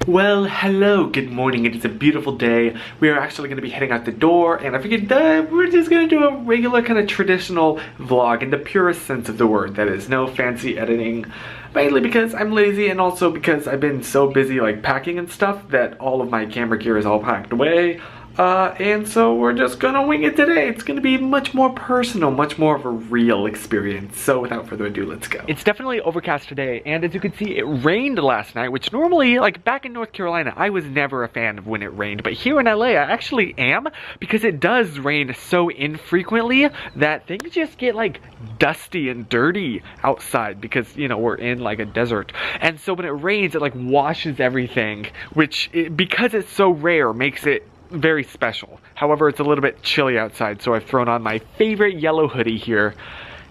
Well, hello, good morning. It is a beautiful day. We are actually going to be heading out the door, and I figured we're just going to do a regular kind of traditional vlog in the purest sense of the word. That is, no fancy editing, mainly because I'm lazy and also because I've been so busy like packing and stuff that all of my camera gear is all packed away. And so we're just gonna wing it today. It's gonna be much more personal, much more of a real experience. So without further ado, let's go. It's definitely overcast today, and as you can see, it rained last night, which normally, like back in North Carolina, I was never a fan of when it rained. But here in LA, I actually am, because it does rain so infrequently that things just get like dusty and dirty outside because, you know, we're in like a desert. And so when it rains, it like washes everything, which, because it's so rare, makes it very special. However, it's a little bit chilly outside, so I've thrown on my favorite yellow hoodie here,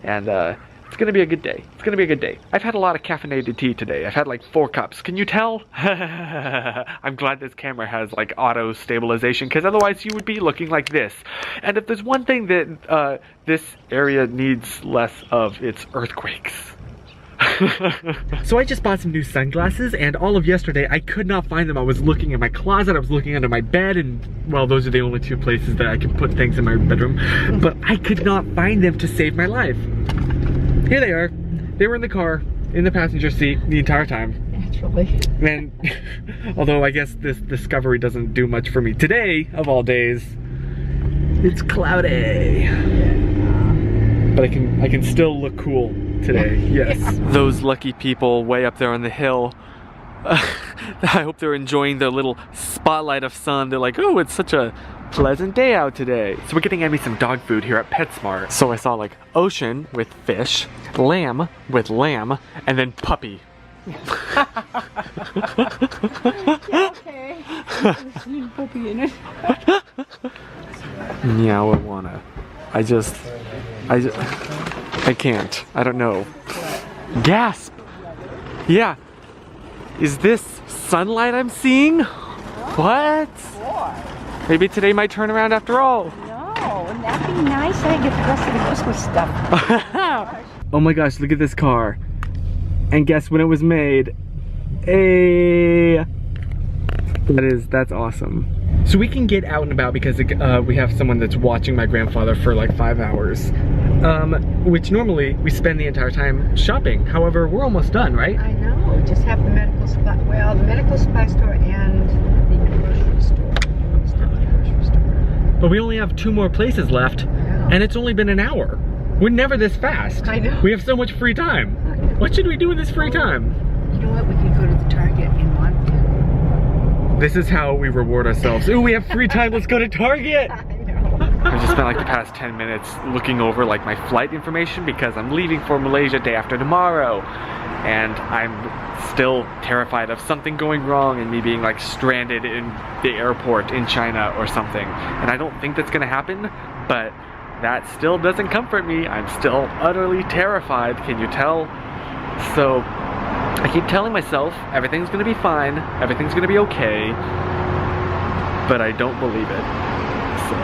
and it's gonna be a good day. It's gonna be a good day. I've had a lot of caffeinated tea today. I've had like 4 cups. Can you tell? I'm glad this camera has like auto stabilization, because otherwise you would be looking like this. And if there's one thing that this area needs less of, it's earthquakes. So I just bought some new sunglasses, and all of yesterday I could not find them. I was looking in my closet, I was looking under my bed, and well, those are the only 2 places that I can put things in my bedroom, but I could not find them to save my life. Here they are. They were in the car, in the passenger seat the entire time. Naturally. And although I guess this discovery doesn't do much for me today, of all days, it's cloudy. But I can still look cool today, yes. Those lucky people way up there on the hill, I hope they're enjoying their little spotlight of sun. They're like, oh, it's such a pleasant day out today. So we're getting Emmy some dog food here at PetSmart. So I saw like ocean with fish, lamb with lamb, and then puppy. Okay. Puppy in it. Meow, I wanna. I can't. I don't know. Gasp! Yeah. Is this sunlight I'm seeing? What? Maybe today might turn around after all. No, wouldn't that be nice? I get the rest of the Christmas stuff. Oh my gosh, look at this car. And guess when it was made? Hey. That's awesome. So we can get out and about because we have someone that's watching my grandfather for like 5 hours. Which normally we spend the entire time shopping. However, we're almost done, right? I know, we just have the medical supply, well, the medical supply store and the grocery store. But we only have 2 more places left, and it's only been an hour. We're never this fast. I know. We have so much free time. What should we do in this free time? You know what, we could go to the Target in Montana. This is how we reward ourselves. Ooh, we have free time, let's go to Target! I know. I've just spent like the past 10 minutes looking over like my flight information because I'm leaving for Malaysia day after tomorrow. And I'm still terrified of something going wrong and me being like stranded in the airport in China or something. And I don't think that's gonna happen, but that still doesn't comfort me. I'm still utterly terrified, can you tell? So I keep telling myself everything's gonna be fine, everything's gonna be okay, but I don't believe it. So.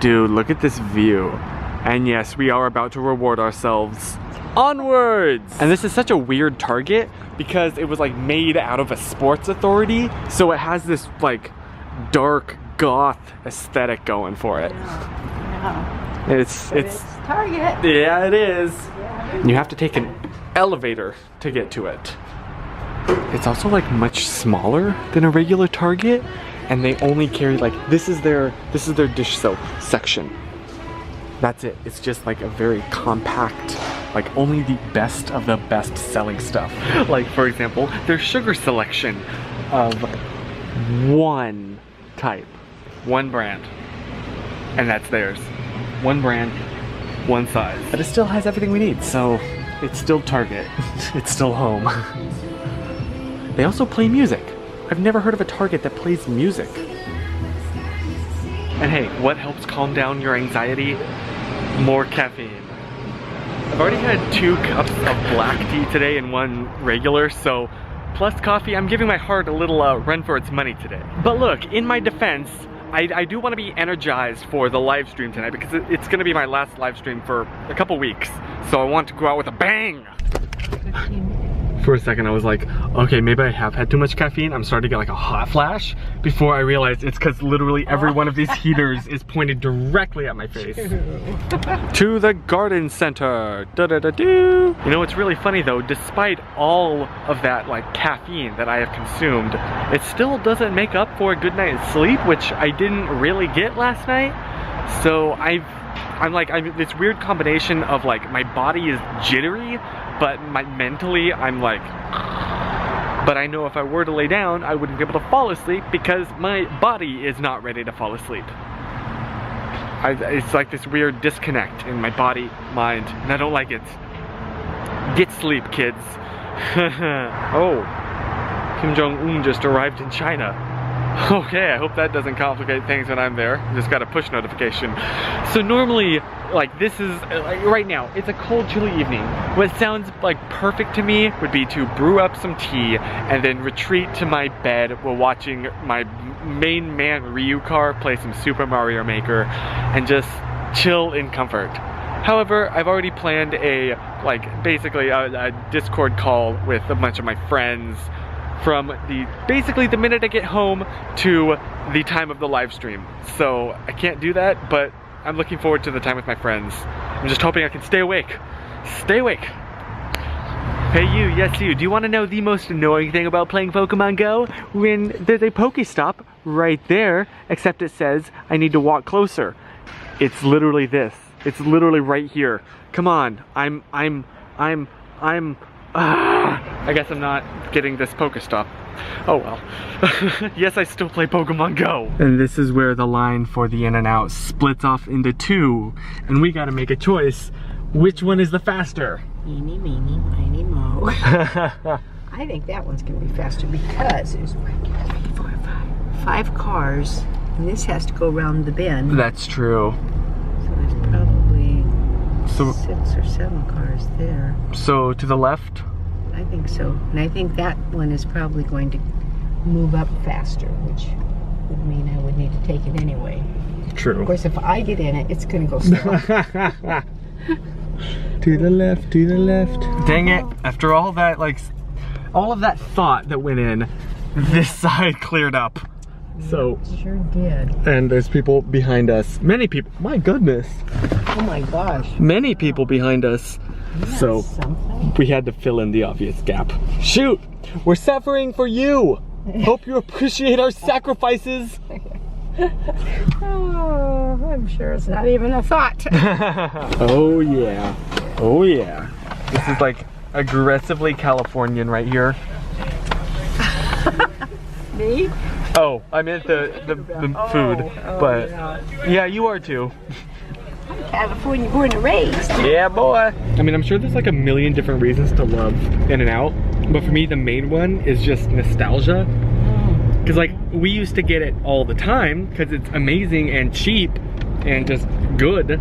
Dude, look at this view. And yes, we are about to reward ourselves. Onwards! And this is such a weird Target because it was like made out of a Sports Authority, so it has this like dark goth aesthetic going for it. Yeah. It's Target. yeah, it is. You have to take an elevator to get to it. It's also like much smaller than a regular Target, and they only carry like this is their dish soap section. That's it. It's just like a very compact, like only the best of the best selling stuff. Like for example, their sugar selection of one type, one brand, and that's theirs. One brand, one size. But it still has everything we need, so it's still Target. It's still home. They also play music. I've never heard of a Target that plays music. And hey, what helps calm down your anxiety? More caffeine. I've already had 2 cups of black tea today and 1 regular, so plus coffee, I'm giving my heart a little run for its money today. But look, in my defense, I do want to be energized for the live stream tonight because it's going to be my last live stream for a couple weeks. So I want to go out with a bang! For a second I was like, okay, maybe I have had too much caffeine. I'm starting to get like a hot flash before I realized it's because literally every one of these heaters is pointed directly at my face. To the garden center. Da-da-da-doo. You know what's really funny though, despite all of that like caffeine that I have consumed, it still doesn't make up for a good night's sleep, which I didn't really get last night. So I'm this weird combination of like my body is jittery, but mentally I'm like, but I know if I were to lay down, I wouldn't be able to fall asleep because my body is not ready to fall asleep. It's like this weird disconnect in my body, mind, and I don't like it. Get sleep, kids. Oh, Kim Jong-un just arrived in China. Okay, I hope that doesn't complicate things when I'm there. Just got a push notification. So normally, like this is, like right now, it's a cold, chilly evening. What sounds like perfect to me would be to brew up some tea and then retreat to my bed while watching my main man Ryukar play some Super Mario Maker and just chill in comfort. However, I've already planned a, basically a Discord call with a bunch of my friends from basically the minute I get home to the time of the live stream. So I can't do that, but I'm looking forward to the time with my friends. I'm just hoping I can stay awake. Stay awake. Hey you, yes you, do you want to know the most annoying thing about playing Pokemon Go? When there's a Pokestop right there, except it says I need to walk closer. It's literally this. It's literally right here. Come on, I guess I'm not getting this Pokestop. Oh well. Yes, I still play Pokemon Go. And this is where the line for the in and out splits off into two. And we gotta make a choice. Which one is the faster? Eeny, meeny, miny, mo. I think that one's gonna be faster because there's 1, 2, 3, 4, 5 cars. And this has to go around the bend. That's true. So there's probably 6 or 7 cars there. So to the left? I think so. And I think that one is probably going to move up faster, which would mean I would need to take it anyway. True. Of course, if I get in it, it's going to go slow. To the left, to the left. Dang it. After all that, all of that thought that went in, this side cleared up. So it sure did. And there's people behind us. Many people. My goodness. Oh my gosh. Many people behind us. So something? We had to fill in the obvious gap. Shoot! We're suffering for you! Hope you appreciate our sacrifices! Oh, I'm sure it's not even a thought. Oh yeah. Oh yeah. This is like aggressively Californian right here. Me? Oh, I meant the food. But yeah, you are too. I'm California born and raised. Yeah, boy. I mean, I'm sure there's like a million different reasons to love In-N-Out, but for me, the main one is just nostalgia. Because like, we used to get it all the time because it's amazing and cheap and just good.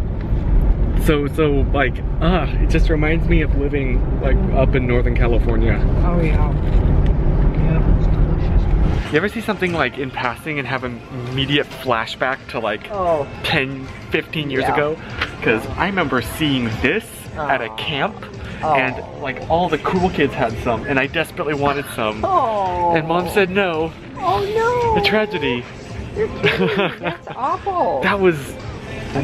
So like, it just reminds me of living like up in Northern California. Oh yeah. Yeah, it's delicious. You ever see something like in passing and have an immediate flashback to like 10, 15 years ago? Because I remember seeing this at a camp and like all the cool kids had some and I desperately wanted some. And Mom said no. Oh no! A tragedy. That's awful. That was,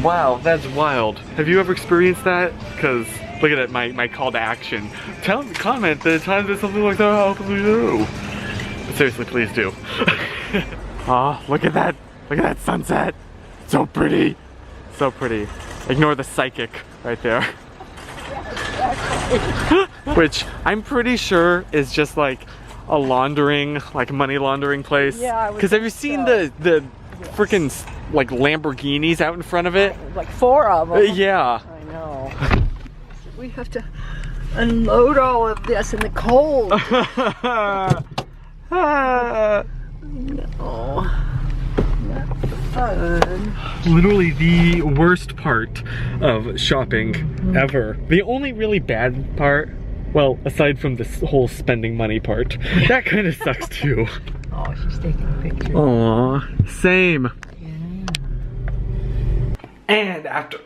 wow, that's wild. Have you ever experienced that? Because look at it, my call to action. Comment the time that something like that happened to you. Seriously, please do. Ah, look at that. Look at that sunset. So pretty. So pretty. Ignore the psychic right there. Which I'm pretty sure is just like a laundering, like money laundering place. Yeah, because have you seen the freaking like Lamborghinis out in front of it? Like 4 of them. Yeah. I know. We have to unload all of this in the cold. No. Not fun. Literally the worst part of shopping ever. The only really bad part, well, aside from this whole spending money part, that kind of sucks too. Oh, she's taking a picture. Aw, same. Yeah. And after,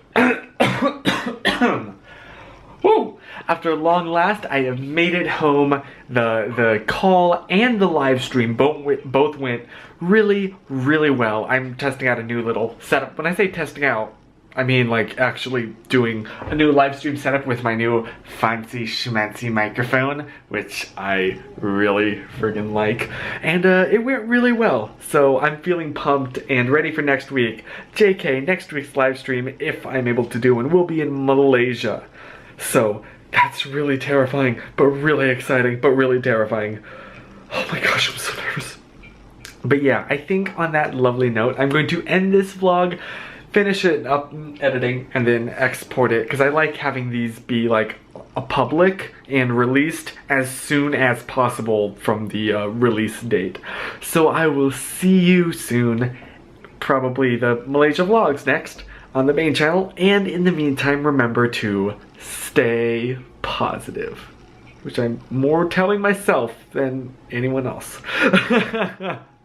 woo, after long last, I have made it home. The call and the live stream both went really, really well. I'm testing out a new little setup. When I say testing out, I mean like actually doing a new live stream setup with my new fancy schmancy microphone, which I really friggin' like. And it went really well. So I'm feeling pumped and ready for next week. JK, next week's live stream, if I'm able to do, and we'll be in Malaysia. So that's really terrifying, but really exciting, but really terrifying. Oh my gosh, I'm so nervous. But yeah, I think on that lovely note, I'm going to end this vlog, finish it up editing, and then export it, because I like having these be like a public and released as soon as possible from the release date. So I will see you soon, probably the Malaysia vlogs next on the main channel, and in the meantime remember to stay positive, which I'm more telling myself than anyone else.